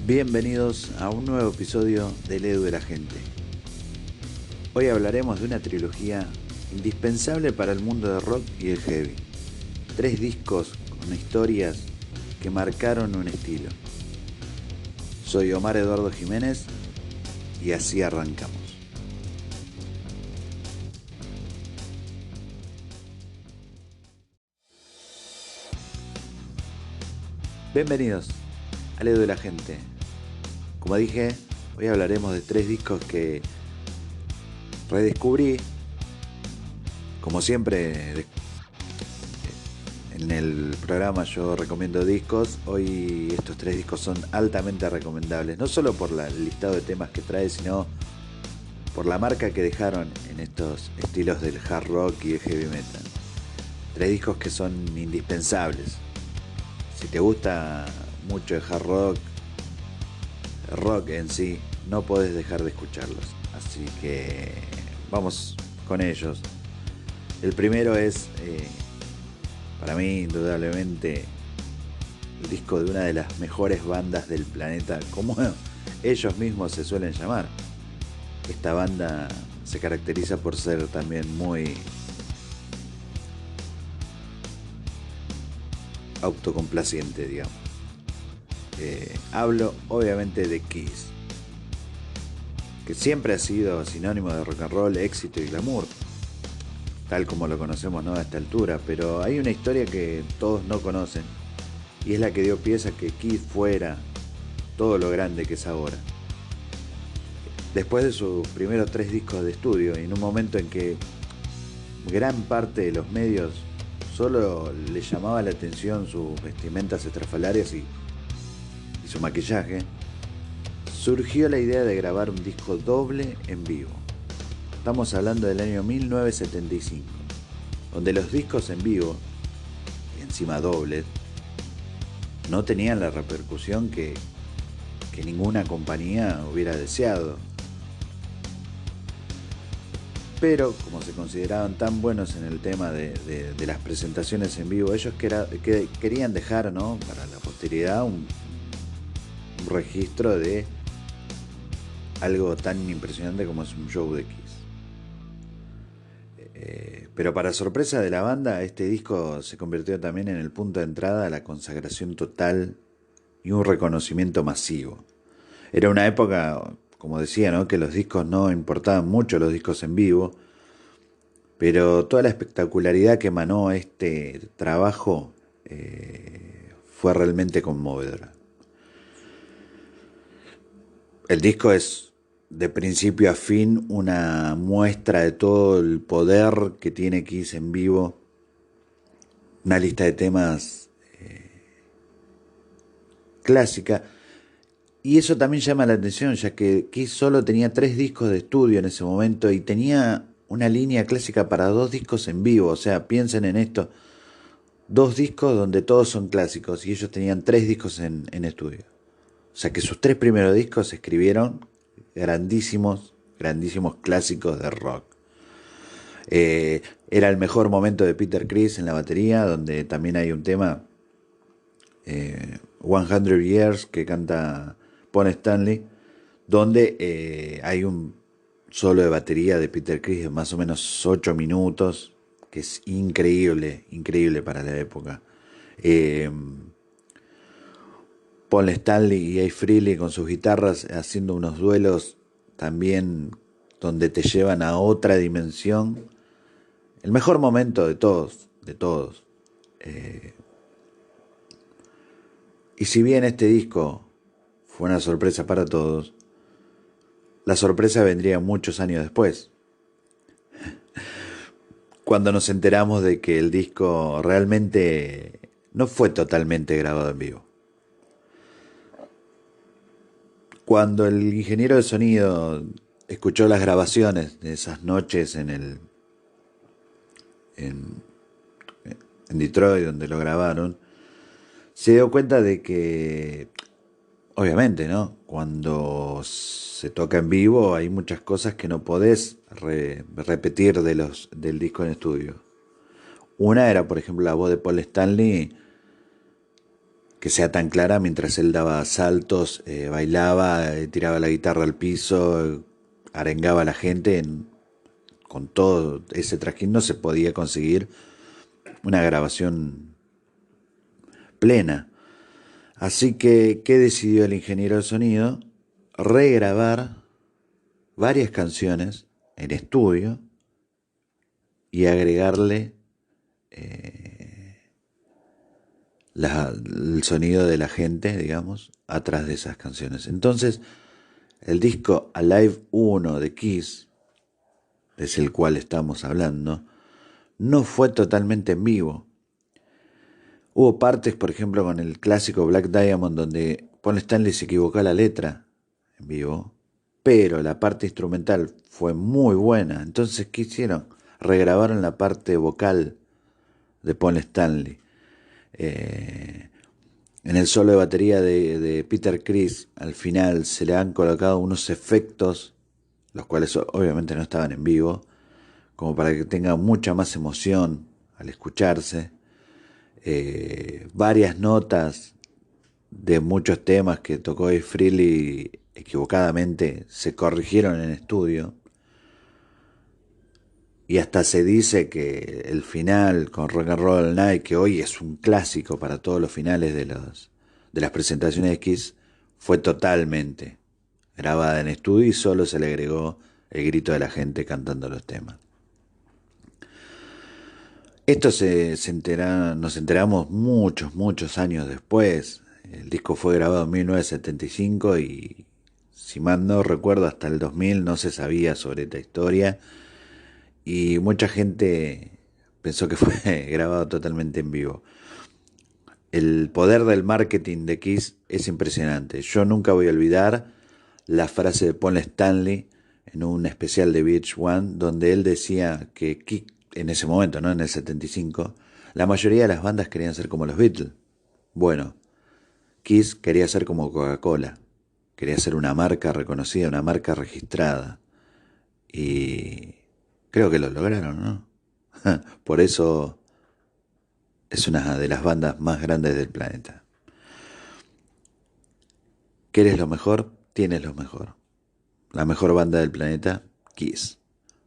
Bienvenidos a un nuevo episodio del Edu de la Gente. Hoy hablaremos de una trilogía indispensable para el mundo del rock y el heavy. 3 discos con historias que marcaron un estilo. Soy Omar Eduardo Jiménez y así arrancamos. Bienvenidos al Edu de la Gente. Como dije, hoy hablaremos de 3 discos que redescubrí. Como siempre, en el programa yo recomiendo discos. Hoy estos 3 discos son altamente recomendables, no solo por el listado de temas que trae, sino por la marca que dejaron en estos estilos del hard rock y el heavy metal. 3 discos que son indispensables. Si te gusta mucho el hard rock, el rock en sí, no podés dejar de escucharlos. Así que vamos con ellos. El primero es, para mí, indudablemente, el disco de una de las mejores bandas del planeta, como ellos mismos se suelen llamar. Esta banda se caracteriza por ser también muy autocomplaciente, digamos. Hablo obviamente de Kiss, que siempre ha sido sinónimo de rock and roll, éxito y glamour, tal como lo conocemos, ¿no?, a esta altura. Pero hay una historia que todos no conocen, y es la que dio pie a que Kiss fuera todo lo grande que es ahora. Después de sus primeros 3 discos de estudio, y en un momento en que gran parte de los medios solo les llamaba la atención sus vestimentas estrafalarias y su maquillaje, surgió la idea de grabar un disco doble en vivo. Estamos hablando del año 1975, donde los discos en vivo, y encima dobles, no tenían la repercusión que ninguna compañía hubiera deseado. Pero como se consideraban tan buenos en el tema de las presentaciones en vivo, ellos querían dejar, ¿no?, para la posteridad un registro de algo tan impresionante como es un show de Kiss. Pero para sorpresa de la banda, este disco se convirtió también en el punto de entrada a la consagración total y un reconocimiento masivo. Era una época, como decía, ¿no?, que los discos no importaban mucho, los discos en vivo, pero toda la espectacularidad que emanó este trabajo fue realmente conmovedora. El disco es de principio a fin una muestra de todo el poder que tiene Kiss en vivo. Una lista de temas clásica. Y eso también llama la atención, ya que Kiss solo tenía 3 discos de estudio en ese momento y tenía una línea clásica para 2 discos en vivo. O sea, piensen en esto: 2 discos donde todos son clásicos y ellos tenían 3 discos en estudio. O sea que sus 3 primeros discos se escribieron grandísimos clásicos de rock. Era el mejor momento de Peter Criss en la batería, donde también hay un tema, 100 Years, que canta Paul Stanley, donde hay un solo de batería de Peter Criss de más o menos 8 minutos, que es increíble para la época. Paul Stanley y Ace Frehley con sus guitarras haciendo unos duelos también donde te llevan a otra dimensión. El mejor momento de todos, de todos. Y si bien este disco fue una sorpresa para todos, la sorpresa vendría muchos años después, cuando nos enteramos de que el disco realmente no fue totalmente grabado en vivo. Cuando el ingeniero de sonido escuchó las grabaciones de esas noches en, en Detroit, donde lo grabaron, se dio cuenta de que, obviamente, ¿no?, cuando se toca en vivo hay muchas cosas que no podés repetir del disco en estudio. Una era, por ejemplo, la voz de Paul Stanley, que sea tan clara mientras él daba saltos, bailaba, tiraba la guitarra al piso, arengaba a la gente. Con todo ese trajín no se podía conseguir una grabación plena. Así que, ¿qué decidió el ingeniero de sonido? Regrabar varias canciones en estudio y agregarle el sonido de la gente, digamos, atrás de esas canciones. Entonces, el disco Alive 1 de Kiss, es el cual estamos hablando, no fue totalmente en vivo. Hubo partes, por ejemplo, con el clásico Black Diamond, donde Paul Stanley se equivocó la letra en vivo, pero la parte instrumental fue muy buena. Entonces, ¿qué hicieron? Regrabaron la parte vocal de Paul Stanley. En el solo de batería de Peter Criss, al final se le han colocado unos efectos, los cuales obviamente no estaban en vivo, como para que tenga mucha más emoción al escucharse. Varias notas de muchos temas que tocó Ace Frehley equivocadamente se corrigieron en estudio. Y hasta se dice que el final con Rock and Roll All Night, que hoy es un clásico para todos los finales de las presentaciones de Kiss, fue totalmente grabada en estudio y solo se le agregó el grito de la gente cantando los temas. Esto nos enteramos muchos años después. El disco fue grabado en 1975 y, si mal no recuerdo, hasta el 2000 no se sabía sobre esta historia. Y mucha gente pensó que fue grabado totalmente en vivo. El poder del marketing de Kiss es impresionante. Yo nunca voy a olvidar la frase de Paul Stanley en un especial de VH1, donde él decía que Kiss, en ese momento, ¿no? En el 75, la mayoría de las bandas querían ser como los Beatles. Bueno, Kiss quería ser como Coca-Cola. Quería ser una marca reconocida, una marca registrada. Y creo que lo lograron, ¿no? Por eso es una de las bandas más grandes del planeta. ¿Quieres lo mejor? Tienes lo mejor. La mejor banda del planeta, Kiss.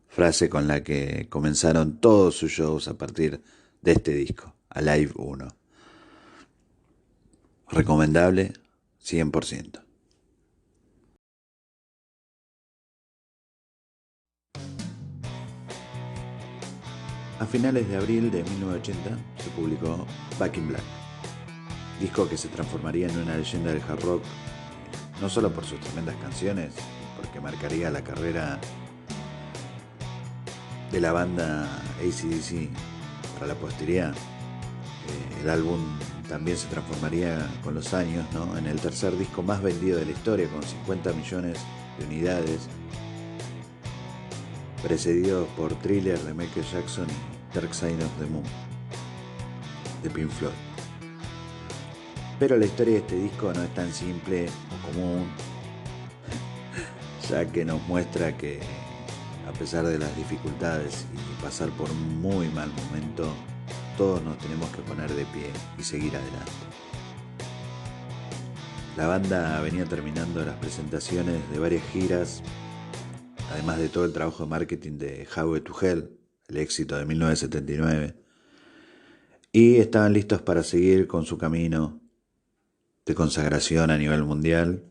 Frase con la que comenzaron todos sus shows a partir de este disco, Alive 1. Recomendable, 100%. A finales de abril de 1980 se publicó Back in Black, disco que se transformaría en una leyenda del hard rock, no solo por sus tremendas canciones, porque marcaría la carrera de la banda AC/DC para la posteridad. El álbum también se transformaría con los años, ¿no?, en el tercer disco más vendido de la historia, con 50 millones de unidades, precedido por Thriller de Michael Jackson y Dark Side of the Moon de Pink Floyd. Pero la historia de este disco no es tan simple o común, ya que nos muestra que, a pesar de las dificultades y pasar por un muy mal momento, todos nos tenemos que poner de pie y seguir adelante. La banda venía terminando las presentaciones de varias giras, además de todo el trabajo de marketing de Highway to Hell, el éxito de 1979, y estaban listos para seguir con su camino de consagración a nivel mundial,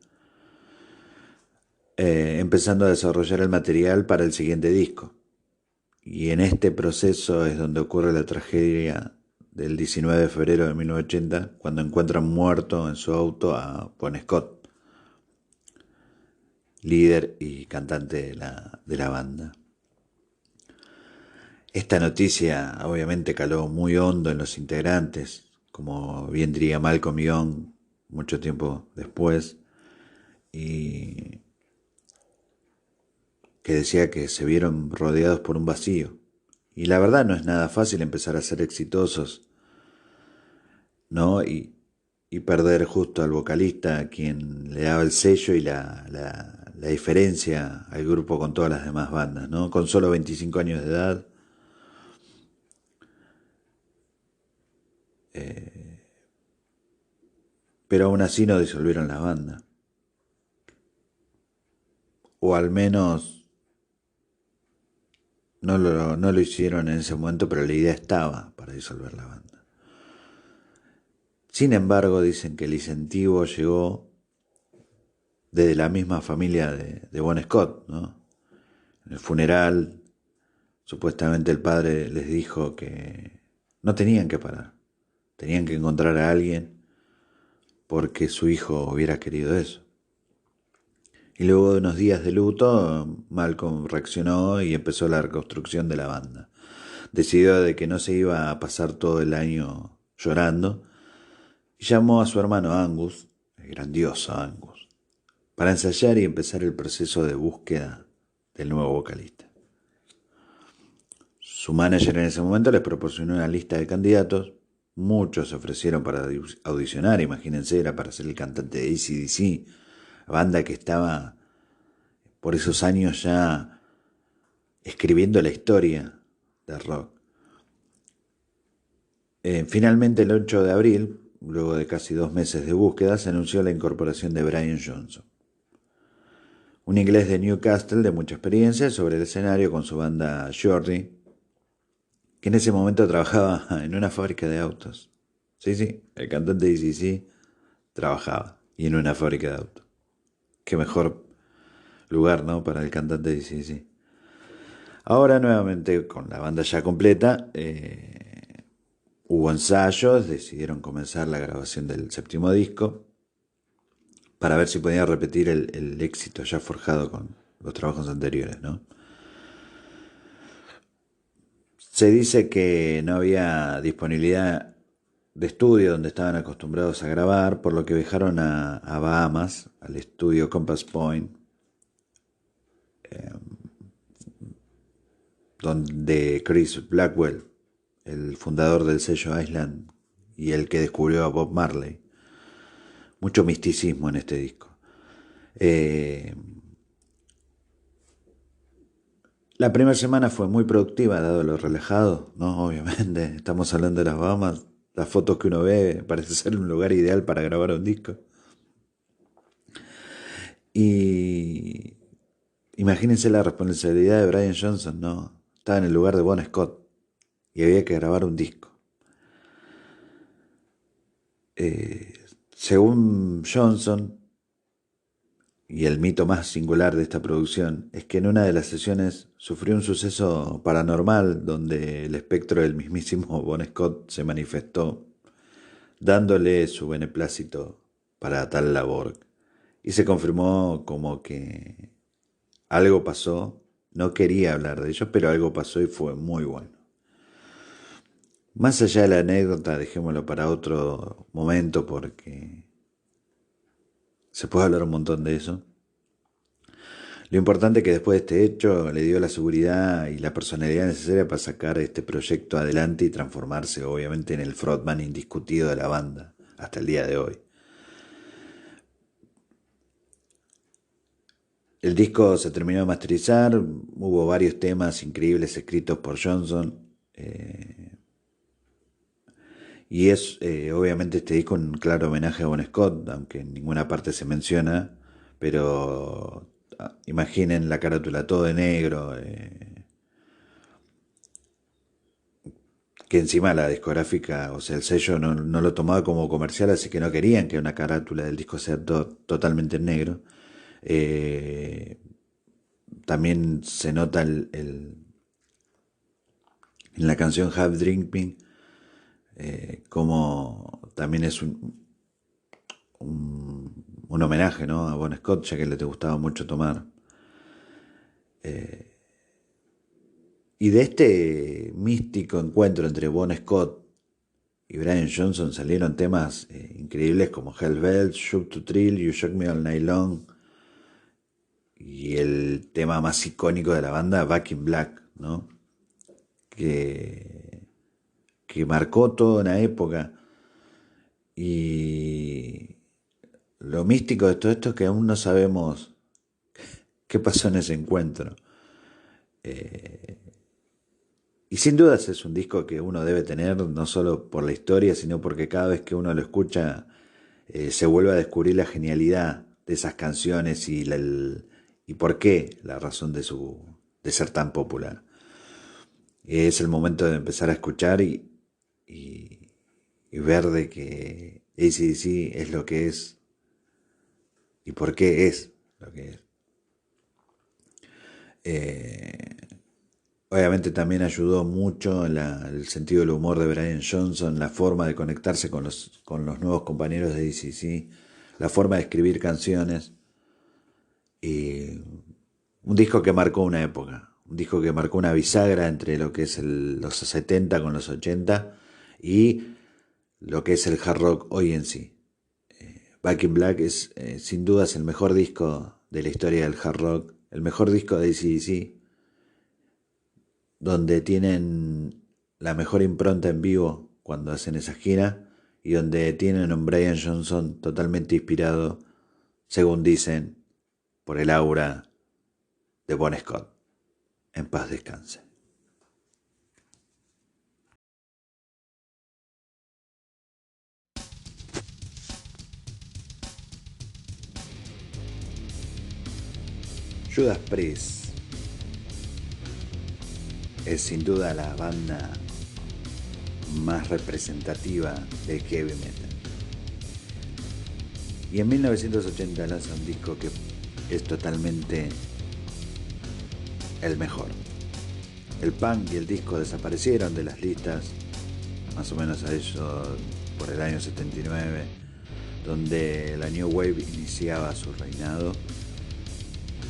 empezando a desarrollar el material para el siguiente disco. Y en este proceso es donde ocurre la tragedia del 19 de febrero de 1980, cuando encuentran muerto en su auto a Bon Scott, líder y cantante de la banda. Esta noticia obviamente caló muy hondo en los integrantes, como bien diría Malcolm Young mucho tiempo después, y que decía que se vieron rodeados por un vacío. Y la verdad no es nada fácil empezar a ser exitosos, ¿no? Y perder justo al vocalista, a quien le daba el sello y la diferencia al grupo con todas las demás bandas, ¿no? Con solo 25 años de edad, pero aún así no disolvieron la banda. O al menos no lo hicieron en ese momento, pero la idea estaba para disolver la banda. Sin embargo, dicen que el incentivo llegó desde la misma familia de Bon Scott, ¿no? En el funeral, supuestamente el padre les dijo que no tenían que parar, tenían que encontrar a alguien porque su hijo hubiera querido eso. Y luego de unos días de luto, Malcolm reaccionó y empezó la reconstrucción de la banda. Decidió de que no se iba a pasar todo el año llorando y llamó a su hermano Angus, el grandioso Angus, para ensayar y empezar el proceso de búsqueda del nuevo vocalista. Su manager en ese momento les proporcionó una lista de candidatos. Muchos se ofrecieron para audicionar, imagínense, era para ser el cantante de AC/DC, banda que estaba por esos años ya escribiendo la historia del rock. Finalmente, el 8 de abril, luego de casi 2 meses de búsqueda, se anunció la incorporación de Brian Johnson, un inglés de Newcastle de mucha experiencia sobre el escenario con su banda Jordi, que en ese momento trabajaba en una fábrica de autos. Sí, el cantante de AC/DC trabajaba y en una fábrica de autos. Qué mejor lugar, ¿no? Para el cantante de AC/DC. Ahora nuevamente con la banda ya completa, hubo ensayos, decidieron comenzar la grabación del séptimo disco para ver si podían repetir el éxito ya forjado con los trabajos anteriores, ¿no? Se dice que no había disponibilidad de estudio donde estaban acostumbrados a grabar, por lo que viajaron a Bahamas, al estudio Compass Point, donde Chris Blackwell, el fundador del sello Island y el que descubrió a Bob Marley. Mucho misticismo en este disco. La primera semana fue muy productiva, dado lo relajado, ¿no? Obviamente, estamos hablando de las Bahamas. Las fotos que uno ve parece ser un lugar ideal para grabar un disco. Y imagínense la responsabilidad de Brian Johnson, ¿no? Estaba en el lugar de Bon Scott y había que grabar un disco. Eh, Según Johnson, y el mito más singular de esta producción, es que en una de las sesiones sufrió un suceso paranormal donde el espectro del mismísimo Bon Scott se manifestó, dándole su beneplácito para tal labor. Y se confirmó como que algo pasó, no quería hablar de ello, pero algo pasó y fue muy bueno. Más allá de la anécdota, dejémoslo para otro momento porque se puede hablar un montón de eso. Lo importante es que después de este hecho le dio la seguridad y la personalidad necesaria para sacar este proyecto adelante y transformarse obviamente en el frontman indiscutido de la banda hasta el día de hoy. El disco se terminó de masterizar, hubo varios temas increíbles escritos por Johnson, y es obviamente este disco un claro homenaje a Bon Scott, aunque en ninguna parte se menciona, pero imaginen la carátula todo de negro, que encima la discográfica, o sea, el sello no lo tomaba como comercial, así que no querían que una carátula del disco sea totalmente en negro. Eh, También se nota en la canción Have Drinking, como también es un homenaje, ¿no? A Bon Scott, ya que le te gustaba mucho tomar. Y de este místico encuentro entre Bon Scott y Brian Johnson salieron temas increíbles como Hell Bells, Shook to Thrill, You Shock Me All Night Long y el tema más icónico de la banda, Back in Black, ¿no? Que, que marcó toda una época. Y lo místico de todo esto es que aún no sabemos qué pasó en ese encuentro. Y sin dudas es un disco que uno debe tener, no solo por la historia, sino porque cada vez que uno lo escucha se vuelve a descubrir la genialidad de esas canciones y por qué, la razón de ser tan popular. Es el momento de empezar a escuchar y, y ver de que AC/DC es lo que es y por qué es lo que es. Eh, Obviamente también ayudó mucho el sentido del humor de Brian Johnson, la forma de conectarse con los nuevos compañeros de AC/DC, la forma de escribir canciones. Y un disco que marcó una época, un disco que marcó una bisagra entre lo que es los 70 con los 80 y lo que es el hard rock hoy en sí. Back in Black es sin dudas el mejor disco de la historia del hard rock, el mejor disco de AC/DC, donde tienen la mejor impronta en vivo cuando hacen esa gira y donde tienen a un Brian Johnson totalmente inspirado, según dicen, por el aura de Bon Scott. En paz descanse. Judas Priest es sin duda la banda más representativa del heavy metal. Y en 1980 lanza un disco que es totalmente el mejor. El punk y el disco desaparecieron de las listas, más o menos a eso por el año 79, donde la New Wave iniciaba su reinado.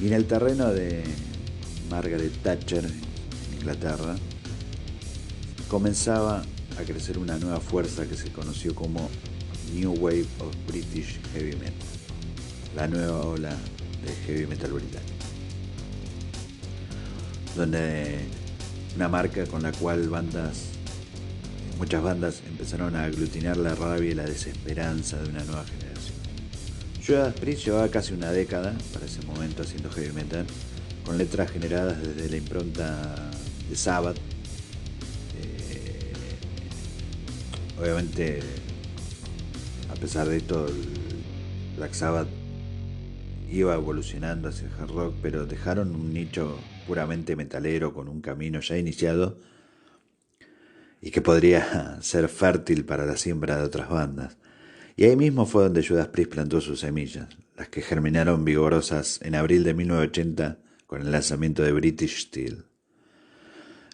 Y en el terreno de Margaret Thatcher, en Inglaterra, comenzaba a crecer una nueva fuerza que se conoció como New Wave of British Heavy Metal, la nueva ola de heavy metal británico, donde una marca con la cual muchas bandas empezaron a aglutinar la rabia y la desesperanza de una nueva generación. Judas Priest llevaba casi una década para ese momento haciendo heavy metal, con letras generadas desde la impronta de Sabbath. Obviamente, a pesar de esto, el Black Sabbath iba evolucionando hacia el hard rock, pero dejaron un nicho puramente metalero con un camino ya iniciado y que podría ser fértil para la siembra de otras bandas. Y ahí mismo fue donde Judas Priest plantó sus semillas, las que germinaron vigorosas en abril de 1980 con el lanzamiento de British Steel.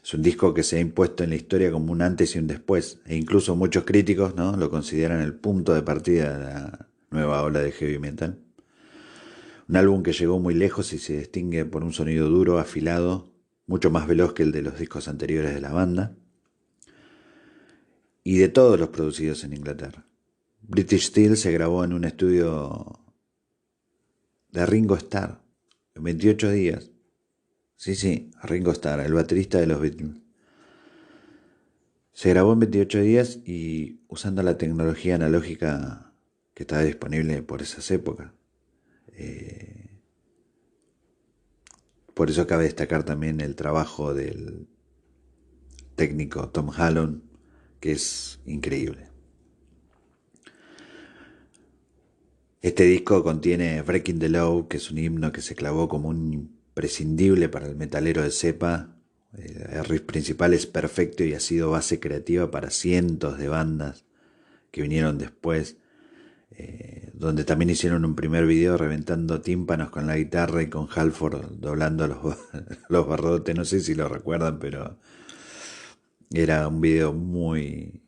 Es un disco que se ha impuesto en la historia como un antes y un después, e incluso muchos críticos, ¿no?, lo consideran el punto de partida de la nueva ola de heavy metal. Un álbum que llegó muy lejos y se distingue por un sonido duro, afilado, mucho más veloz que el de los discos anteriores de la banda, y de todos los producidos en Inglaterra. British Steel se grabó en un estudio de Ringo Starr en 28 días. Sí, Ringo Starr, el baterista de los Beatles. Se grabó en 28 días y usando la tecnología analógica que estaba disponible por esas épocas. Por eso cabe destacar también el trabajo del técnico Tom Hallon, que es increíble. Este disco contiene Breaking the Law, que es un himno que se clavó como un imprescindible para el metalero de cepa. El riff principal es perfecto y ha sido base creativa para cientos de bandas que vinieron después, donde también hicieron un primer video reventando tímpanos con la guitarra y con Halford doblando los barrotes. No sé si lo recuerdan, pero era un video muy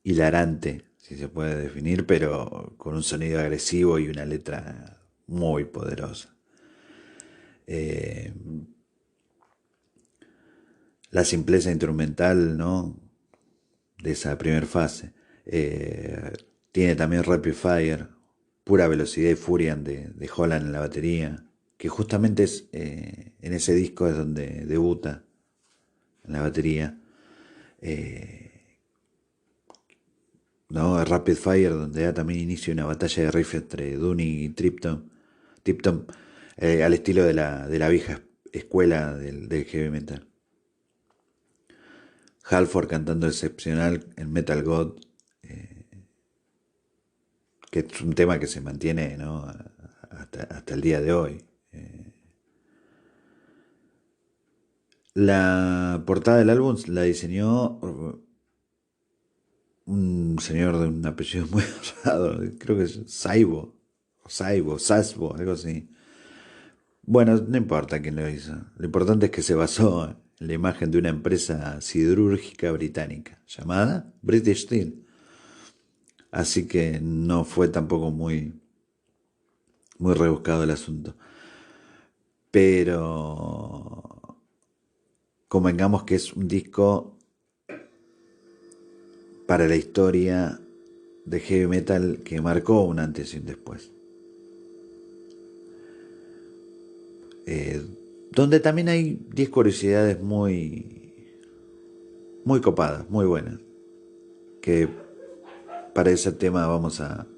hilarante, si se puede definir, pero con un sonido agresivo y una letra muy poderosa. Eh, la simpleza instrumental, ¿no?, de esa primera fase. Tiene también Rapid Fire, pura velocidad y furia de Holland en la batería, que justamente es en ese disco es donde debuta en la batería. ¿No? Rapid Fire, donde da también inicio una batalla de riff entre Dooney y Tipton, al estilo de la vieja escuela del heavy metal. Halford cantando excepcional en Metal God, que es un tema que se mantiene, ¿no?, hasta el día de hoy. La portada del álbum la diseñó un señor de un apellido muy raro, creo que es Sasbo, algo así. Bueno, no importa quién lo hizo. Lo importante es que se basó en la imagen de una empresa siderúrgica británica llamada British Steel. Así que no fue tampoco muy rebuscado el asunto. Pero convengamos que es un disco para la historia de heavy metal que marcó un antes y un después. Donde también hay 10 curiosidades muy copadas, muy buenas, que para ese tema vamos a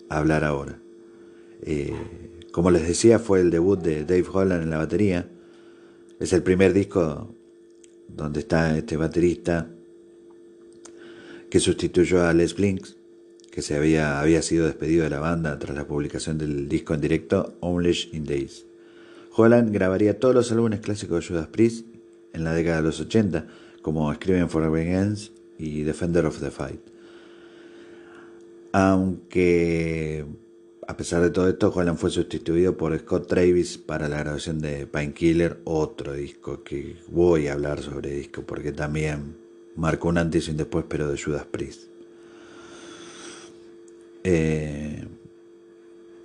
hablar ahora. Como les decía, fue el debut de Dave Holland en la batería. Es el primer disco donde está este baterista que sustituyó a Les Blinks, que había sido despedido de la banda tras la publicación del disco en directo Unleashed in Days. Holland grabaría todos los álbumes clásicos de Judas Priest en la década de los 80, como Screaming for Vengeance y Defender of the Fight. Aunque, a pesar de todo esto, Holland fue sustituido por Scott Travis para la grabación de Painkiller, otro disco que voy a hablar sobre disco porque también marcó un antes y un después, pero de Judas Priest.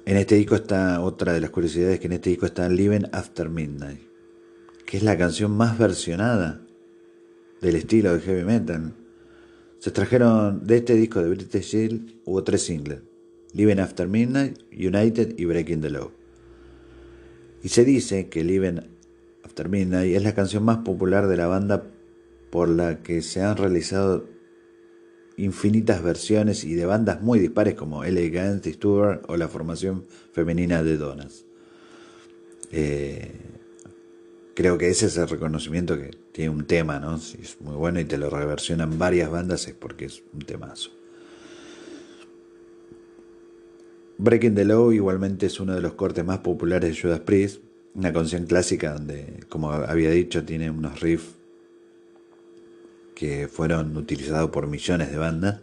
En este disco está, otra de las curiosidades, que en este disco está Living After Midnight, que es la canción más versionada del estilo de heavy metal. Se extrajeron de este disco de British Steel, hubo 3 singles: Living After Midnight, United y Breaking the Law. Y se dice que Living After Midnight es la canción más popular de la banda, por la que se han realizado infinitas versiones y de bandas muy dispares como LA Guns, Disturbed o la formación femenina de Donas. Creo que ese es el reconocimiento, que tiene un tema, ¿no? Si es muy bueno y te lo reversionan varias bandas, es porque es un temazo. Breaking the Law igualmente es uno de los cortes más populares de Judas Priest, una canción clásica donde, como había dicho, tiene unos riffs que fueron utilizados por millones de bandas.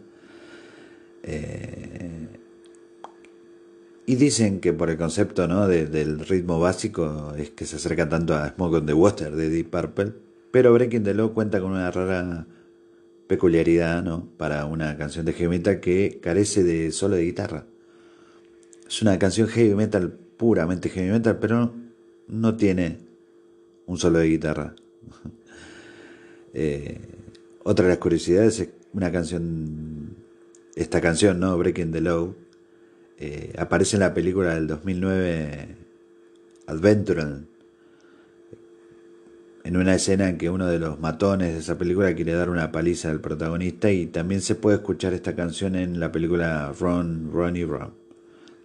Y dicen que por el concepto, ¿no?, del ritmo básico es que se acerca tanto a Smoke on the Water de Deep Purple, pero Breaking the Law cuenta con una rara peculiaridad, ¿no?, para una canción de heavy metal, que carece de solo de guitarra. Es una canción heavy metal, puramente heavy metal, pero no tiene un solo de guitarra. Otra de las curiosidades es esta canción, ¿no?, Breaking the Law, aparece en la película del 2009 Adventure, en una escena en que uno de los matones de esa película quiere dar una paliza al protagonista, y también se puede escuchar esta canción en la película Run, Ronnie Run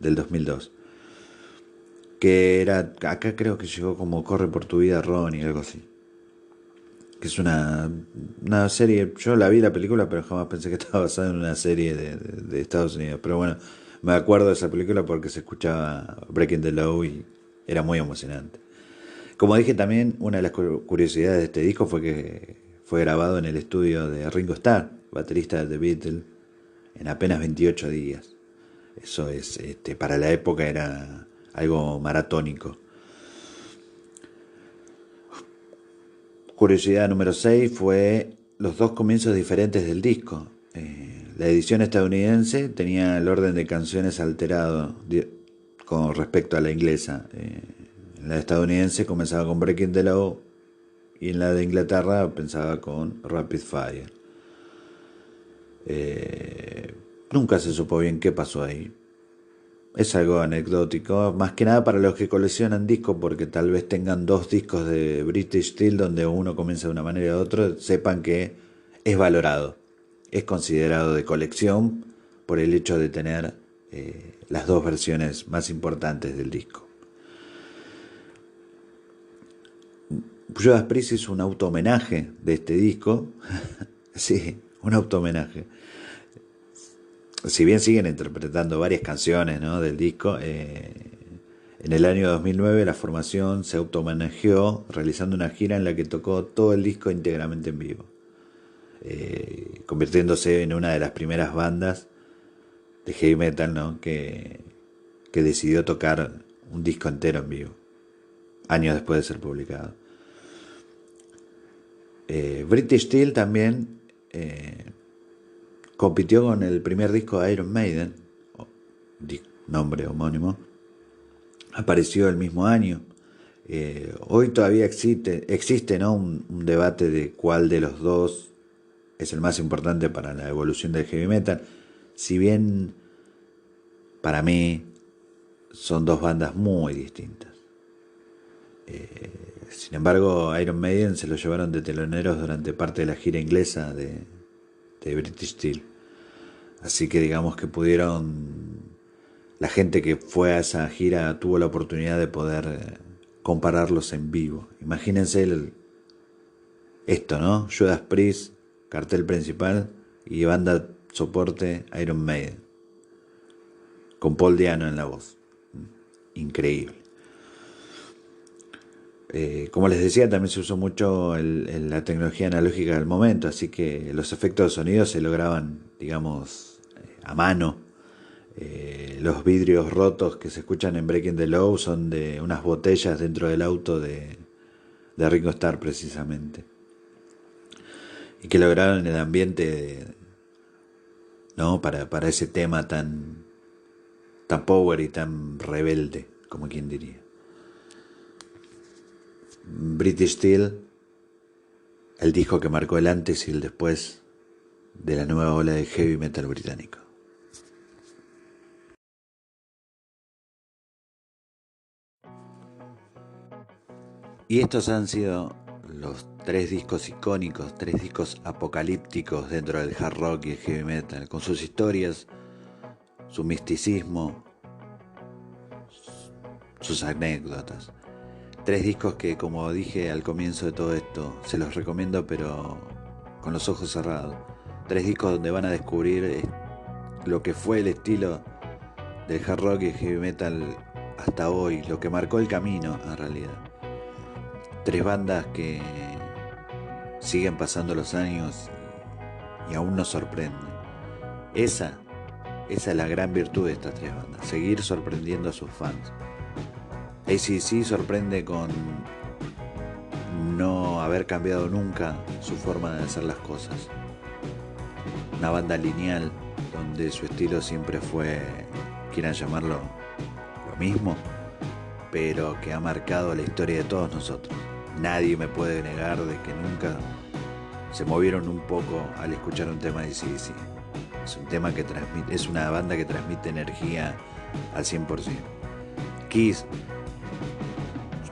del 2002, que era, acá creo que llegó como Corre por tu vida Ronnie, algo así, que es una serie. Yo la vi la película, pero jamás pensé que estaba basada en una serie de Estados Unidos, pero bueno, me acuerdo de esa película porque se escuchaba Breaking the Law y era muy emocionante. Como dije también, una de las curiosidades de este disco fue que fue grabado en el estudio de Ringo Starr, baterista de The Beatles, en apenas 28 días. Eso es, para la época era algo maratónico. Curiosidad número 6 fue los 2 comienzos diferentes del disco. La edición estadounidense tenía el orden de canciones alterado con respecto a la inglesa. En la estadounidense comenzaba con Breaking the Law y en la de Inglaterra pensaba con Rapid Fire. Nunca se supo bien qué pasó ahí. Es algo anecdótico, más que nada para los que coleccionan discos, porque tal vez tengan 2 discos de British Steel donde uno comienza de una manera y de otra, sepan que es valorado, es considerado de colección por el hecho de tener las 2 versiones más importantes del disco. Judas Priest hizo un auto-homenaje de este disco. Sí, un auto-homenaje. si bien siguen interpretando varias canciones, ¿no?, del disco, en el año 2009 la formación se autohomenajeó realizando una gira en la que tocó todo el disco íntegramente en vivo, convirtiéndose en una de las primeras bandas de heavy metal, ¿no?, que decidió tocar un disco entero en vivo, años después de ser publicado. British Steel también compitió con el primer disco de Iron Maiden, nombre homónimo. Apareció el mismo año. Hoy todavía existe, ¿no?, un debate de cuál de los dos es el más importante para la evolución del heavy metal. Si bien para mí son dos bandas muy distintas. Sin embargo, Iron Maiden se lo llevaron de teloneros durante parte de la gira inglesa de British Steel. Así que digamos que la gente que fue a esa gira tuvo la oportunidad de poder compararlos en vivo. Imagínense esto, ¿no? Judas Priest, cartel principal, y banda soporte Iron Maiden, con Paul Diano en la voz. Increíble. Como les decía, también se usó mucho la tecnología analógica del momento, así que los efectos de sonido se lograban, digamos, a mano. Los vidrios rotos que se escuchan en Breaking the Law son de unas botellas dentro del auto de Ringo Starr, precisamente, y que lograron el ambiente, ¿no?, para ese tema tan power y tan rebelde, como quien diría. British Steel, el disco que marcó el antes y el después de la nueva ola de heavy metal británico. Y estos han sido los 3 discos icónicos, 3 discos apocalípticos dentro del hard rock y el heavy metal, con sus historias, su misticismo, sus anécdotas. 3 discos que, como dije al comienzo de todo esto, se los recomiendo pero con los ojos cerrados. 3 discos donde van a descubrir lo que fue el estilo del hard rock y el heavy metal hasta hoy, lo que marcó el camino en realidad. 3 bandas que siguen pasando los años y aún nos sorprenden. Esa es la gran virtud de estas 3 bandas, seguir sorprendiendo a sus fans. AC/DC sorprende con no haber cambiado nunca su forma de hacer las cosas. Una banda lineal donde su estilo siempre fue, quieran llamarlo, lo mismo, pero que ha marcado la historia de todos nosotros. Nadie me puede negar de que nunca se movieron un poco al escuchar un tema de AC/DC. Es un tema que transmite, es una banda que transmite energía al 100%. Kiss,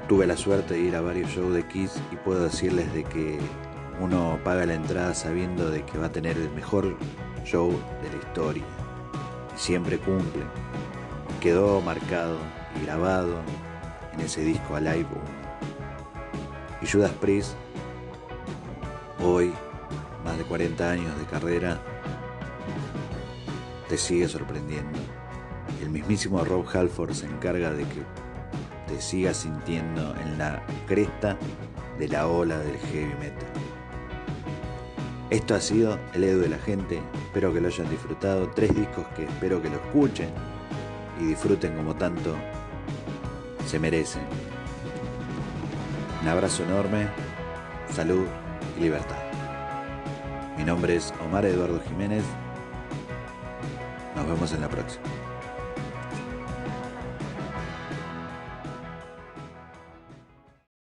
tuve la suerte de ir a varios shows de Kiss y puedo decirles de que uno paga la entrada sabiendo de que va a tener el mejor show de la historia. Y siempre cumple. Quedó marcado y grabado en ese disco Alive 1. Y Judas Priest, hoy, más de 40 años de carrera, te sigue sorprendiendo. El mismísimo Rob Halford se encarga de que te sigas sintiendo en la cresta de la ola del heavy metal. Esto ha sido el Edu de la gente, espero que lo hayan disfrutado. 3 discos que espero que lo escuchen y disfruten como tanto se merecen. Un abrazo enorme, salud y libertad. Mi nombre es Omar Eduardo Jiménez, nos vemos en la próxima.